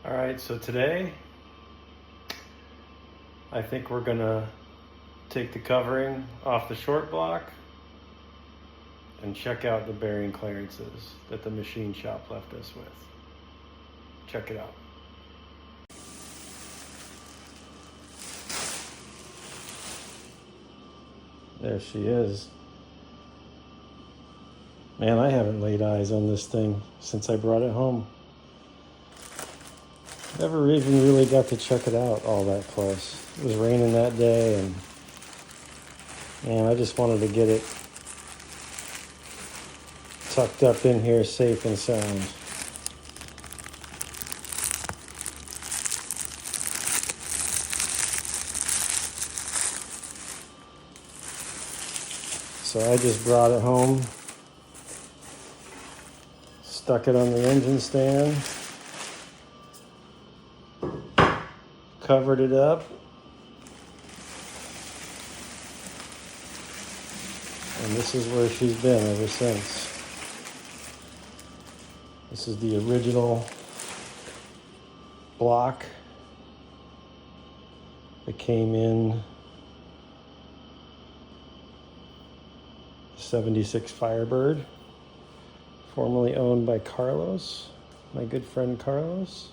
All right, so today I think we're gonna take the covering off the short block and check out the bearing clearances that the machine shop left us with. Check it out. There she is. Man, I haven't laid eyes on this thing since I brought it home. Never even really got to check it out all that close. It was raining that day, and man, I just wanted to get it tucked up in here safe and sound. So I just brought it home, stuck it on the engine stand, covered it up, and this is where she's been ever since. This is the original block that came in 76 Firebird, formerly owned by Carlos, my good friend Carlos.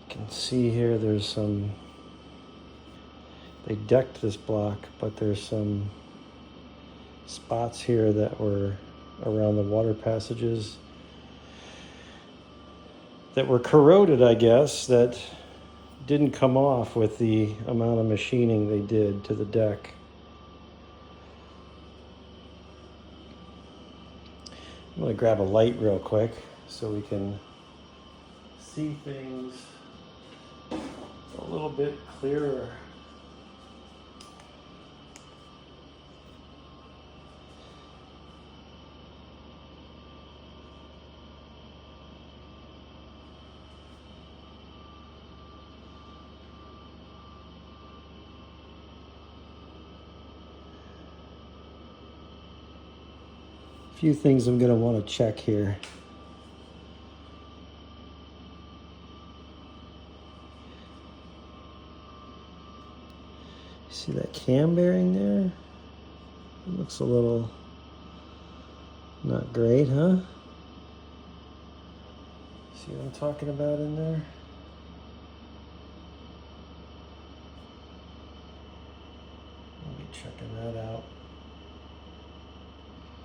You can see here there's some, they decked this block, but there's some spots here that were around the water passages that were corroded, I guess, that didn't come off with the amount of machining they did to the deck. I'm going to grab a light real quick so we can see things a little bit clearer. A few things I'm going to want to check here. See that cam bearing there? It looks a little not great, huh? See what I'm talking about in there? I'll be checking that out.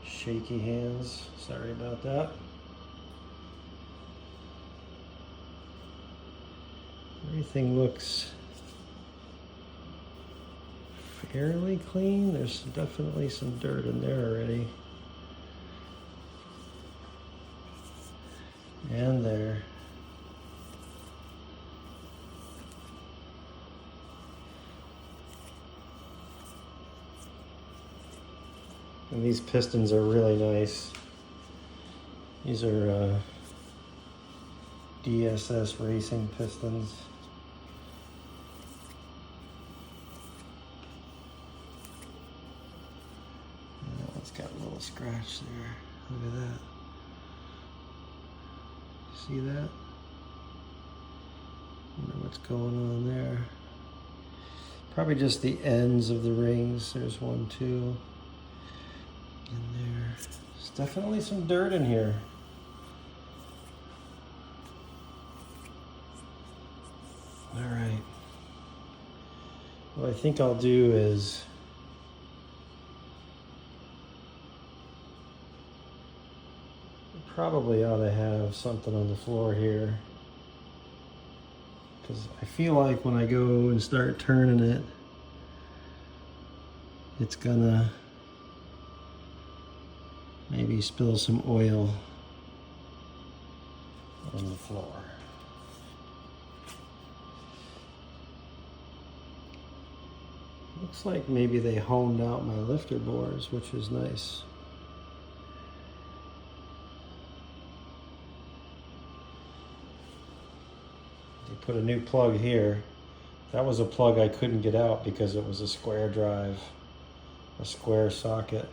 Shaky hands, sorry about that. Everything looks fairly clean. There's definitely some dirt in there already. And there. And these pistons are really nice. These are DSS racing pistons. And that one's got a little scratch there. Look at that. See that? Wonder what's going on there. Probably just the ends of the rings. There's one, two. In there. There's definitely some dirt in here. All right. What I think I'll do is probably ought to have something on the floor here, because I feel like when I go and start turning it, it's gonna maybe spill some oil on the floor. Looks like maybe they honed out my lifter bores, which is nice. They put a new plug here. That was a plug I couldn't get out because it was a square drive, a square socket.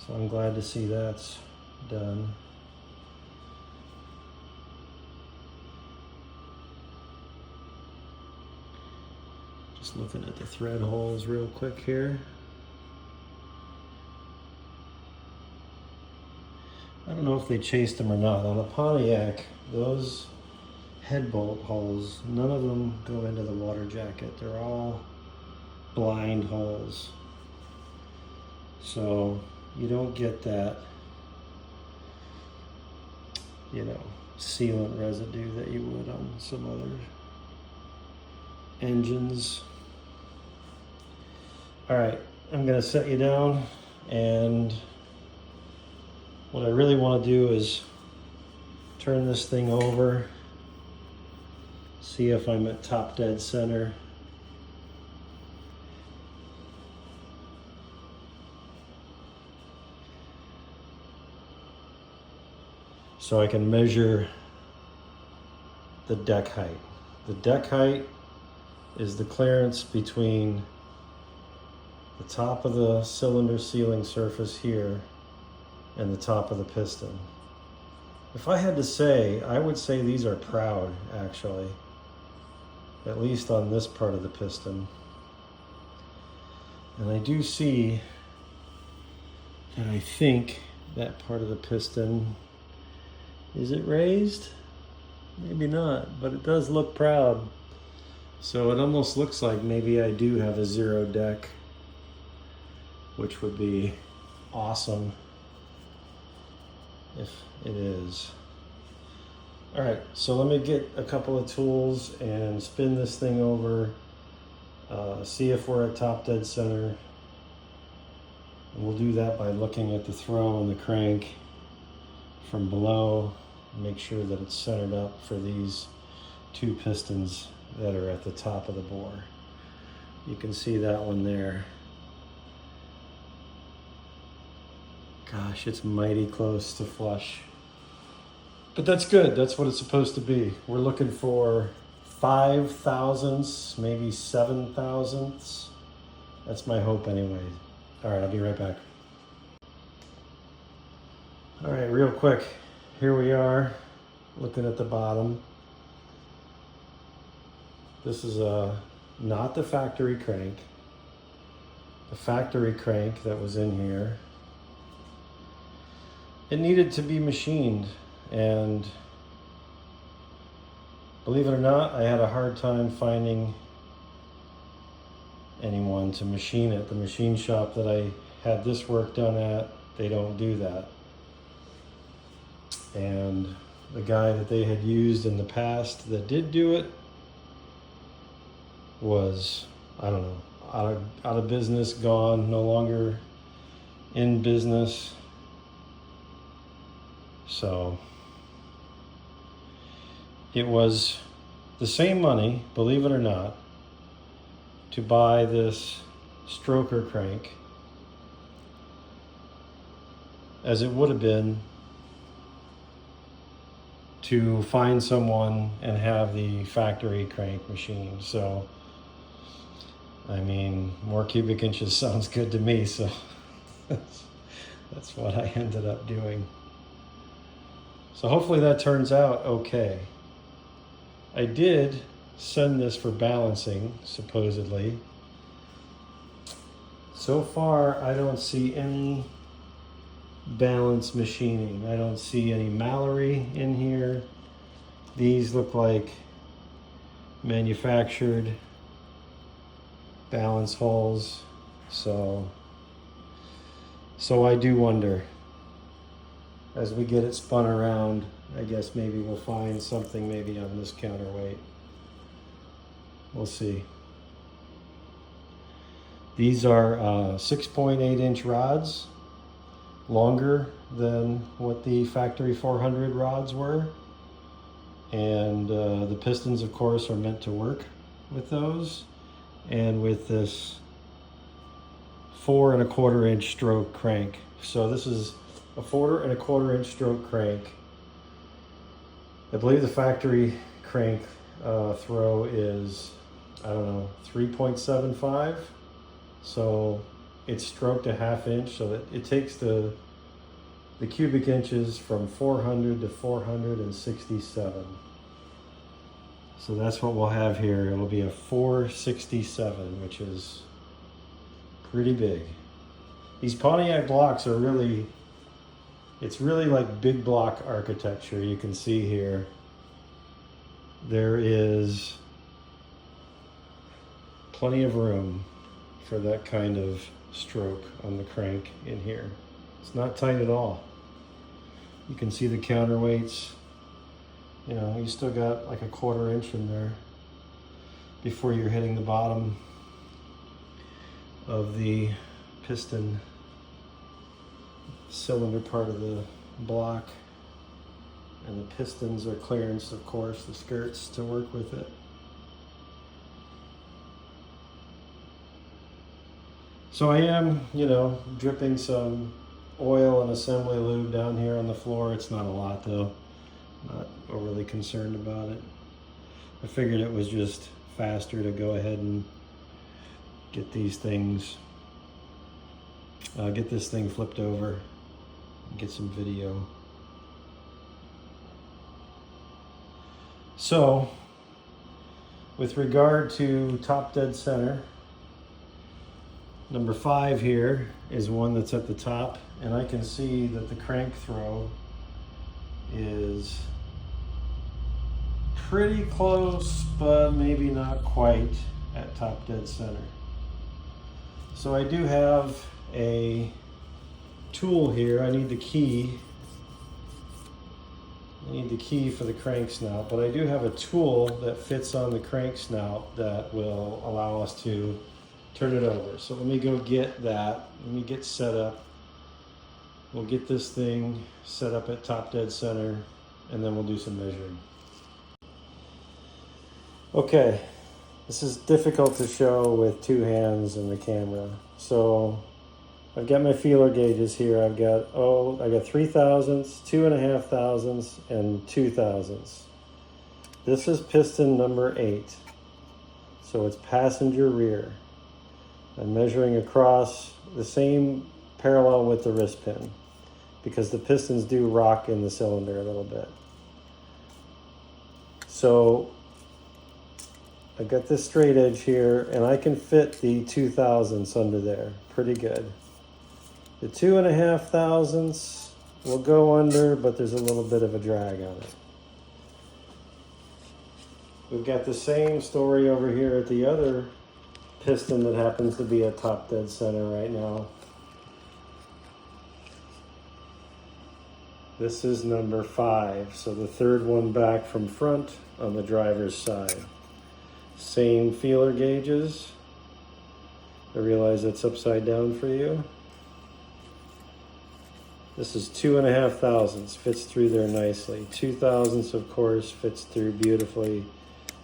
So I'm glad to see that's done. Just looking at the thread holes real quick here. I don't know if they chased them or not. On the Pontiac, those head bolt holes, none of them go into the water jacket. They're all blind holes. So you don't get that, you know, sealant residue that you would on some other engines. All right, I'm gonna set you down, and what I really want to do is turn this thing over, see if I'm at top dead center. So I can measure the deck height. The deck height is the clearance between the top of the cylinder sealing surface here and the top of the piston. If I had to say, I would say these are proud, actually, at least on this part of the piston. And I do see that I think that part of the piston, is it raised? Maybe not, but it does look proud. So it almost looks like maybe I do have a zero deck, which would be awesome if it is. All right, so let me get a couple of tools and spin this thing over, see if we're at top dead center. And we'll do that by looking at the throw and the crank from below, make sure that it's centered up for these two pistons that are at the top of the bore. You can see that one there. Gosh, it's mighty close to flush. But that's good, that's what it's supposed to be. We're looking for 5 thousandths, maybe 7 thousandths. That's my hope anyway. All right, I'll be right back. All right, real quick, here we are, looking at the bottom. This is not the factory crank. The factory crank that was in here, it needed to be machined, and believe it or not, I had a hard time finding anyone to machine it. The machine shop that I had this work done at, they don't do that. And the guy that they had used in the past that did do it was, I don't know, out of business, gone, no longer in business. So it was the same money, believe it or not, to buy this stroker crank as it would have been to find someone and have the factory crank machine. So, I mean, more cubic inches sounds good to me, so that's what I ended up doing. So hopefully that turns out okay. I did send this for balancing, supposedly. So far, I don't see any balance machining. I don't see any Mallory in here. These look like manufactured balance holes. So I do wonder, as we get it spun around, I guess maybe we'll find something maybe on this counterweight. We'll see. These are 6.8 inch rods, longer than what the factory 400 rods were. And the pistons, of course, are meant to work with those. And with this 4 1/4 inch stroke crank. So this is a 4 1/4 inch stroke crank. I believe the factory crank throw is, I don't know, 3.75. So it's stroked a 1/2 inch, so that it takes the the cubic inches from 400 to 467. So that's what we'll have here. It'll be a 467, which is pretty big. These Pontiac blocks are really, it's really like big block architecture. You can see here, there is plenty of room for that kind of stroke on the crank in here. It's not tight at all. You can see the counterweights. You know, you still got like a 1/4 inch in there before you're hitting the bottom of the piston cylinder part of the block. And the pistons are clearance, of course, the skirts to work with it. So I am, you know, dripping some oil and assembly lube down here on the floor. It's not a lot though. Not overly concerned about it. I figured it was just faster to go ahead and get these things, get this thing flipped over, and get some video. So, with regard to top dead center, number 5 here is one that's at the top, and I can see that the crank throw is pretty close, but maybe not quite at top dead center. So I do have a tool here. I need the key. I need the key for the crank snout, but I do have a tool that fits on the crank snout that will allow us to turn it over. So let me go get that. Let me get set up. We'll get this thing set up at top dead center, and then we'll do some measuring. Okay, this is difficult to show with 2 hands in the camera. So I've got my feeler gauges here. I've got 3 thousandths, 2.5 thousandths, and 2 thousandths. This is piston number 8. So it's passenger rear. I'm measuring across the same parallel with the wrist pin because the pistons do rock in the cylinder a little bit. So I've got this straight edge here, and I can fit the 2 thousandths under there pretty good. The 2.5 thousandths will go under, but there's a little bit of a drag on it. We've got the same story over here at the other piston that happens to be at top dead center right now. This is number 5, so the 3rd one back from front on the driver's side. Same feeler gauges. I realize it's upside down for you. This is 2.5 thousandths, fits through there nicely. 2 thousandths, of course, fits through beautifully.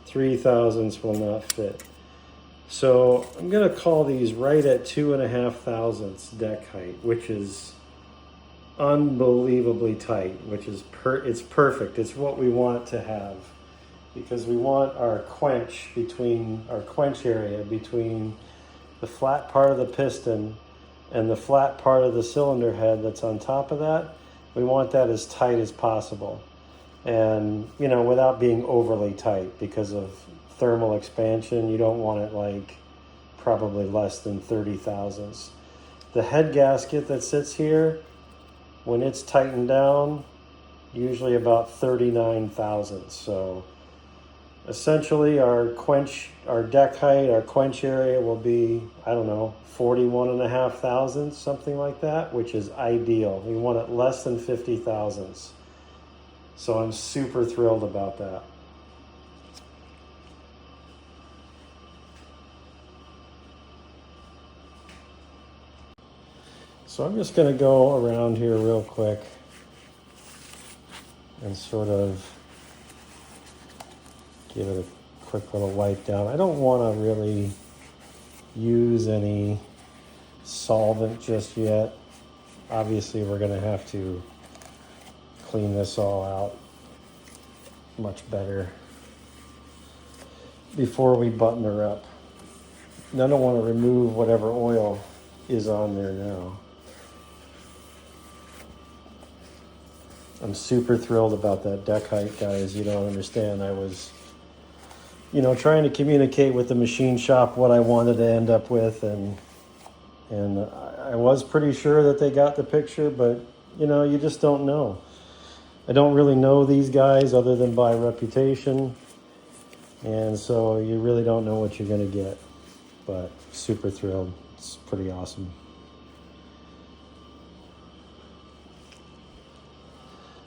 3 thousandths will not fit. So I'm gonna call these right at 2.5 thousandths deck height, which is unbelievably tight, which is it's perfect. It's what we want to have, because we want our quench area between the flat part of the piston and the flat part of the cylinder head that's on top of that. We want that as tight as possible, and you know, without being overly tight because of thermal expansion. You don't want it like probably less than 30 thousandths. The head gasket that sits here, when it's tightened down, usually about 39 thousandths. So essentially our deck height, our quench area will be, I don't know, 41.5 thousandths, something like that, which is ideal. We want it less than 50 thousandths. So I'm super thrilled about that. So I'm just going to go around here real quick and sort of give it a quick little wipe down. I don't want to really use any solvent just yet. Obviously, we're going to have to clean this all out much better before we button her up. And I don't want to remove whatever oil is on there now. I'm super thrilled about that deck height, guys. You don't understand. I was, trying to communicate with the machine shop what I wanted to end up with, and I was pretty sure that they got the picture, but you just don't know. I don't really know these guys other than by reputation, and so you really don't know what you're going to get. But super thrilled. It's pretty awesome.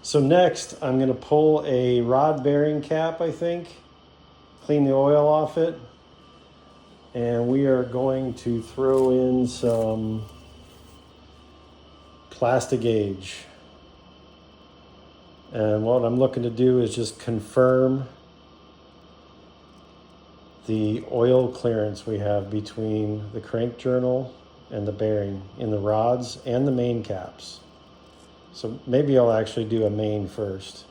So next, I'm going to pull a rod bearing cap, I think, clean the oil off it, and we are going to throw in some Plastigage. And what I'm looking to do is just confirm the oil clearance we have between the crank journal and the bearing in the rods and the main caps. So maybe I'll actually do a main first.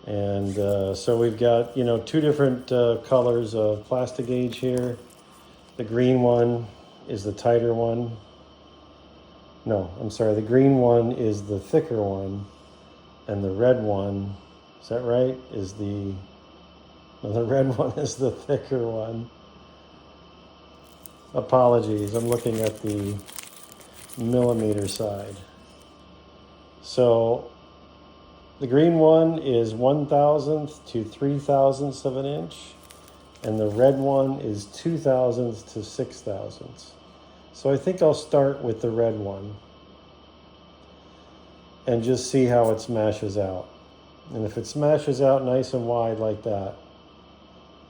And so we've got, two different colors of Plastigage here. The green one is the tighter one. No, I'm sorry, the green one is the thicker one. And the red one, is that right? The red one is the thicker one. Apologies, I'm looking at the millimeter side. So the green one is 1/1000th to 3/1000ths of an inch, and the red one is 2/1000ths to 6/1000ths. So I think I'll start with the red one and just see how it smashes out. And if it smashes out nice and wide like that,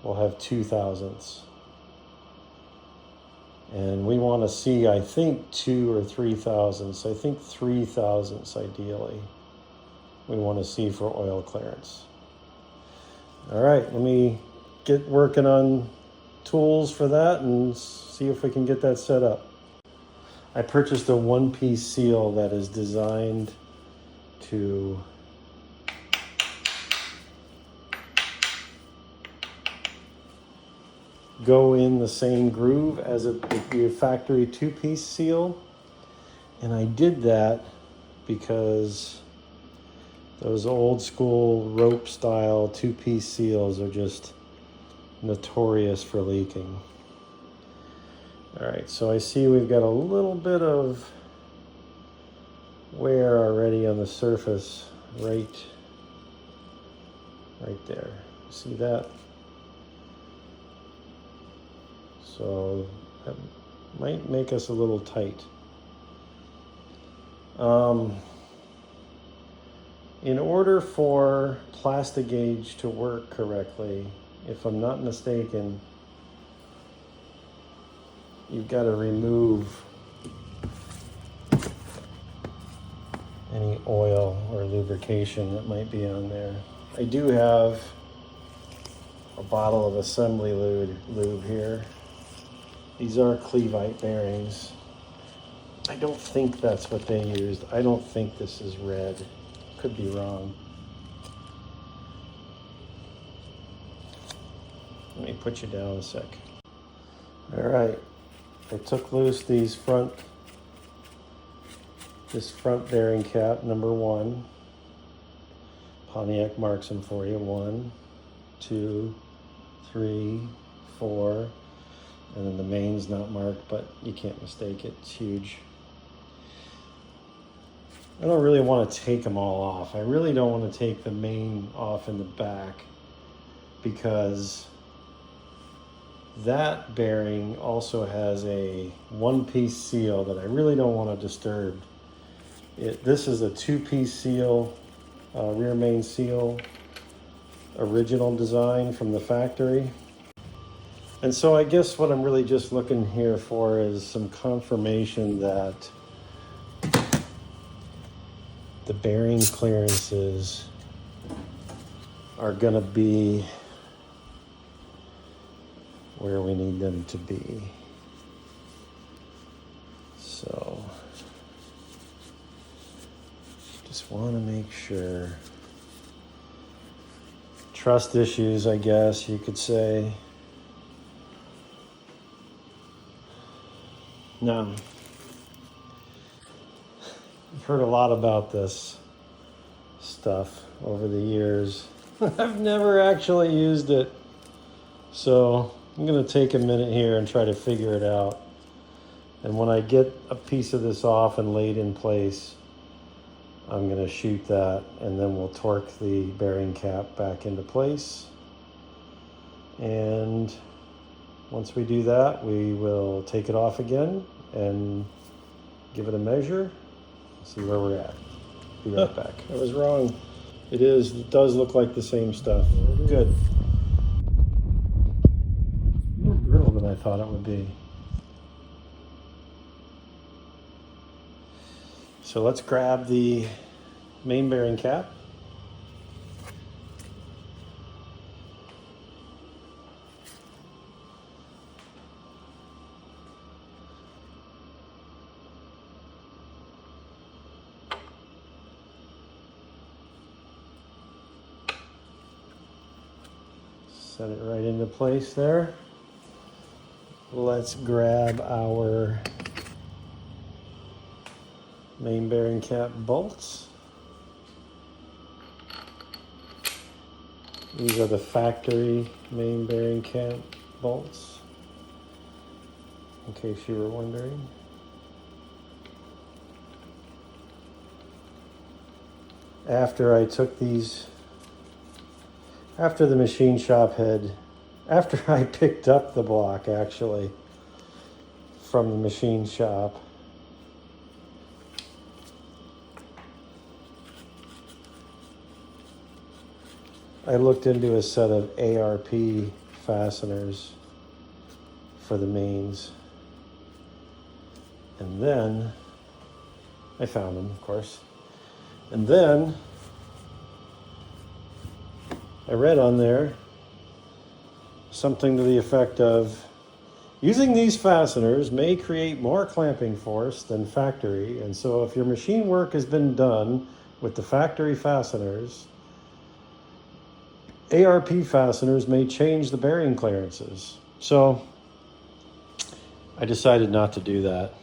we'll have 2/1000ths. And we want to see, I think, 2 or 3/1000ths. I think 3/1000ths ideally we want to see for oil clearance. All right, let me get working on tools for that and see if we can get that set up. I purchased a one-piece seal that is designed to go in the same groove as a factory two-piece seal. And I did that because those old school rope style two-piece seals are just notorious for leaking. All right, so I see we've got a little bit of wear already on the surface right there. See that? So that might make us a little tight. In order for Plastigage to work correctly, if I'm not mistaken, you've got to remove any oil or lubrication that might be on there. I do have a bottle of assembly lube here. These are Cleveite bearings. I don't think that's what they used. I don't think this is red. Could be wrong. Let me put you down a sec. All right, I took loose this front bearing cap, number 1. Pontiac marks them for you. 1, 2, 3, 4. And then the main's not marked, but you can't mistake it. It's huge. I don't really want to take them all off. I really don't want to take the main off in the back because that bearing also has a one-piece seal that I really don't want to disturb. This is a two-piece seal, rear main seal, original design from the factory. And so I guess what I'm really just looking here for is some confirmation that the bearing clearances are going to be where we need them to be. So just want to make sure. Trust issues, I guess you could say. Now, you've heard a lot about this stuff over the years. I've never actually used it. So I'm going to take a minute here and try to figure it out. And when I get a piece of this off and laid in place, I'm going to shoot that, and then we'll torque the bearing cap back into place. And once we do that, we will take it off again and give it a measure, see where we're at. Be right back. I was wrong. It does look like the same stuff. Good. More brittle than I thought it would be. So let's grab the main bearing cap. Set it right into place there. Let's grab our main bearing cap bolts. These are the factory main bearing cap bolts, in case you were wondering. After I took these, after the machine shop had, after I picked up the block actually from the machine shop, I looked into a set of ARP fasteners for the mains. And then I found them, of course. And then I read on there something to the effect of, using these fasteners may create more clamping force than factory. And so if your machine work has been done with the factory fasteners, ARP fasteners may change the bearing clearances. So I decided not to do that.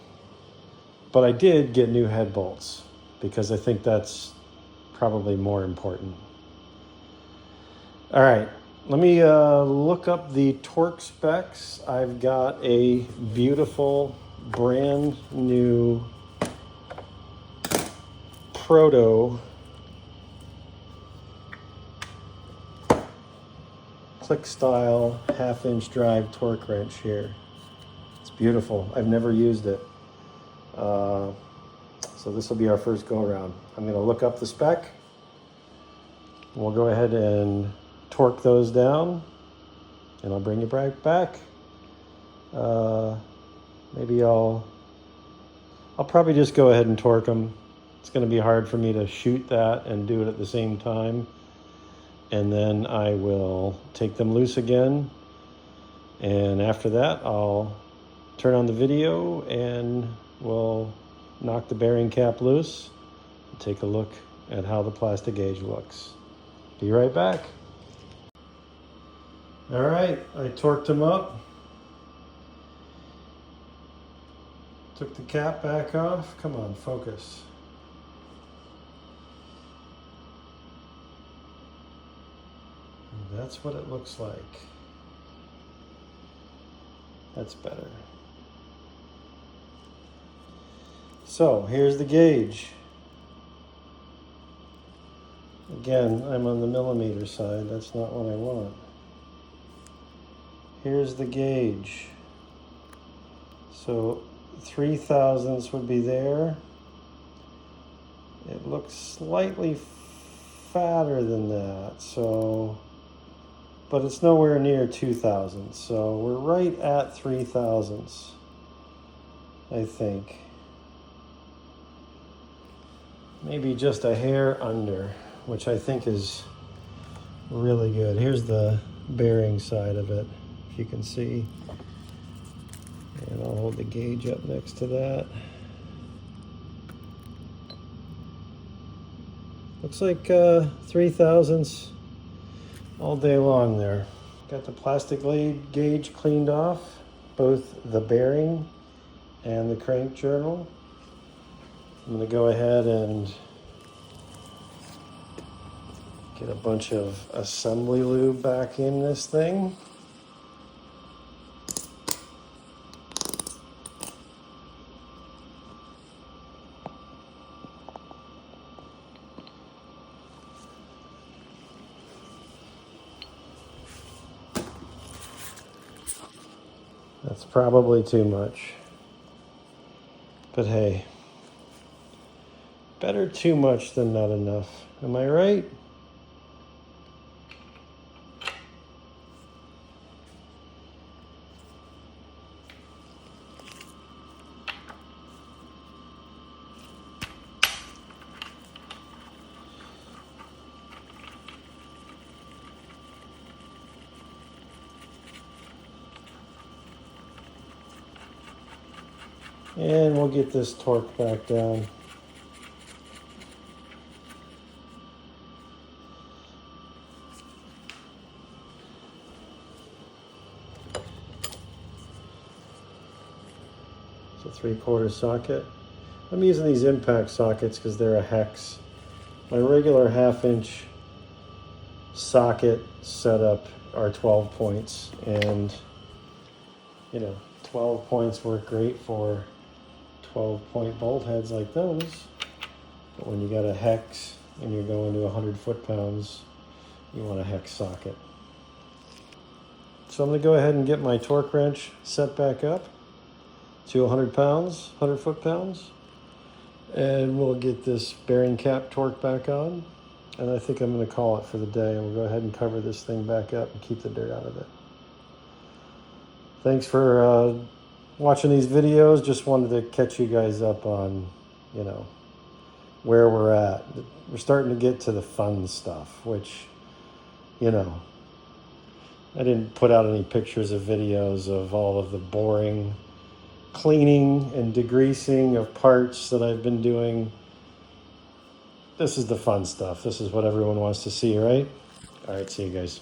But I did get new head bolts because I think that's probably more important. All right, let me look up the torque specs. I've got a beautiful brand new proto click style 1/2-inch drive torque wrench here. It's beautiful. I've never used it. So this will be our first go around. I'm going to look up the spec. We'll go ahead and torque those down, and I'll bring you right back. Maybe I'll probably just go ahead and torque them. It's going to be hard for me to shoot that and do it at the same time. And then I will take them loose again. And after that, I'll turn on the video and we'll knock the bearing cap loose and take a look at how the plastic gauge looks. Be right back. All right, I torqued them up. Took the cap back off. Come on, focus. And that's what it looks like. That's better. So here's the gauge. Again, I'm on the millimeter side. That's not what I want. Here's the gauge. So 3/1000 would be there. It looks slightly fatter than that, so, but it's nowhere near 2/1000. So we're right at 3/1000, I think. Maybe just a hair under, which I think is really good. Here's the bearing side of it, if you can see. And I'll hold the gauge up next to that. Looks like 3/1000 all day long there. Got the plastic gauge cleaned off, both the bearing and the crank journal. I'm going to go ahead and Get a bunch of assembly lube back in this thing. That's probably too much. But hey, better too much than not enough. Am I right? And we'll get this torque back down. It's a 3/4 socket. I'm using these impact sockets because they're a hex. My regular 1/2-inch socket setup are 12 points, and 12 points work great for 12-point bolt heads like those. But when you got a hex and you're going to 100 foot-pounds, you want a hex socket. So I'm going to go ahead and get my torque wrench set back up to 100 pounds, 100 foot-pounds. And we'll get this bearing cap torque back on. And I think I'm going to call it for the day. And we'll go ahead and cover this thing back up and keep the dirt out of it. Thanks for watching these videos. Just wanted to catch you guys up on, where we're at. We're starting to get to the fun stuff, which, I didn't put out any pictures of videos of all of the boring cleaning and degreasing of parts that I've been doing. This is the fun stuff. This is what everyone wants to see, right? All right, see you guys.